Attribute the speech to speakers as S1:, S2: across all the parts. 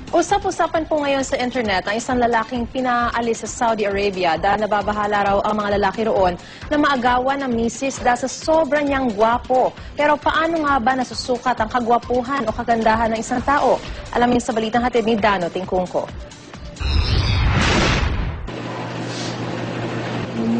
S1: Usap-usapan po ngayon sa internet ang isang lalaking pinaalis sa Saudi Arabia dahil nababahala raw ang mga lalaki roon na maagawan ng misis dahil sa sobrang niyang gwapo. Pero paano nga ba nasusukat ang kagwapuhan o kagandahan ng isang tao? Alamin sa balitang hatid ni Dano Tingkungko.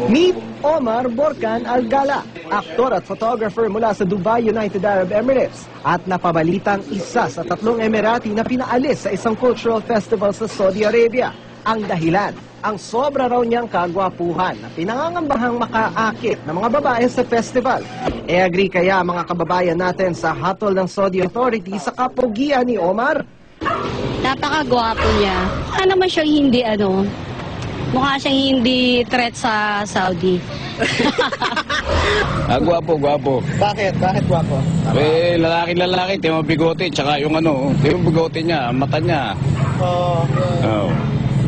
S2: Meet Omar Borkan Al-Gala, aktor at photographer mula sa Dubai, United Arab Emirates, at napabalitang isa sa 3 Emirati na pinaalis sa isang cultural festival sa Saudi Arabia. Ang dahilan, ang sobra raw niyang kagwapuhan na pinangangambahang makaakit ng mga babae sa festival. Agree kaya mga kababayan natin sa hatol ng Saudi authorities sa kapugian ni Omar?
S3: Napakagwapo niya. Mukha naman siyang hindi mukha siyang hindi threat sa Saudi.
S4: Gwapo.
S2: Bakit? Bakit gwapo?
S4: Lalaki, di mo bigote, tsaka yung di mo bigote niya, mata niya.
S2: Oh.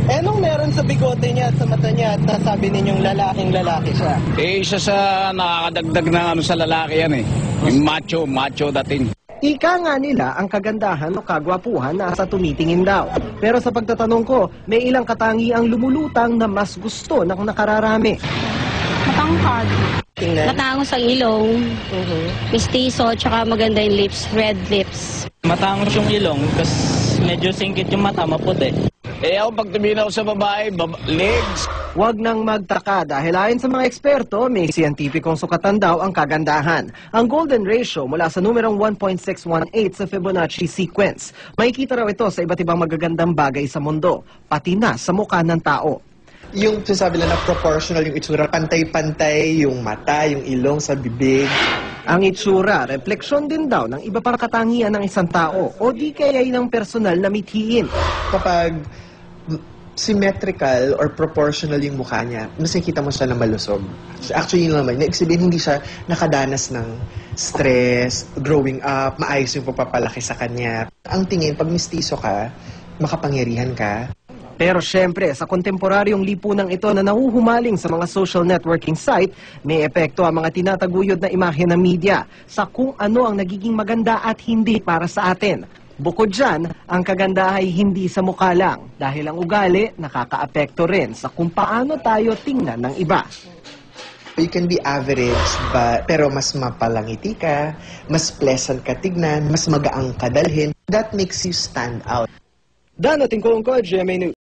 S2: Anong meron sa bigote niya at sa mata niya at nasabi ninyong lalaking lalaki siya?
S4: Isa sa nakakadagdag na sa lalaki yan Yung macho dating.
S2: Ika nga nila ang kagandahan o kagwapuhan na sa tumitingin daw. Pero sa pagtatanong ko, may ilang katangiang lumulutang na mas gusto ng nakararami.
S3: Matangkad. Matangos ang ilong. Mistiso, tsaka maganda yung lips, red lips.
S5: Matangos yung ilong, kasi medyo singkit yung mata, maputi.
S4: Ako pag tumingin ako sa babae, legs.
S2: Huwag nang magtaka dahil ayon sa mga eksperto, may siyentipikong sukatan daw ang kagandahan. Ang golden ratio mula sa numerong 1.618 sa Fibonacci sequence. Makikita raw ito sa iba't ibang magagandang bagay sa mundo, pati na sa mukha ng tao.
S6: Yung sasabi lang na proportional yung itsura, pantay-pantay yung mata, yung ilong sa bibig.
S2: Ang itsura, refleksyon din daw ng iba pang katangian ng isang tao o di kaya'y ng personal na mithiin.
S6: Kapag symmetrical or proportional yung mukha niya, mas nakikita mo siya na malusog. Actually, yun naman, na-exhibit hindi siya nakadanas ng stress, growing up, maayos yung pagpapalaki sa kanya. Ang tingin, pag mistiso ka, makapangyarihan ka.
S2: Pero syempre, sa kontemporaryong lipunang ito na nahuhumaling sa mga social networking site, may epekto ang mga tinataguyod na imahe ng media sa kung ano ang nagiging maganda at hindi para sa atin. Bukod dyan, ang kaganda ay hindi sa mukha lang dahil ang ugali nakakaapekto rin sa kung paano tayo tingnan ng iba.
S6: You can be average, pero mas mapalangiti ka, mas pleasant ka tignan, mas magaang ka dalhin. That makes you stand out.
S2: Dano Tingkungko, GMA News.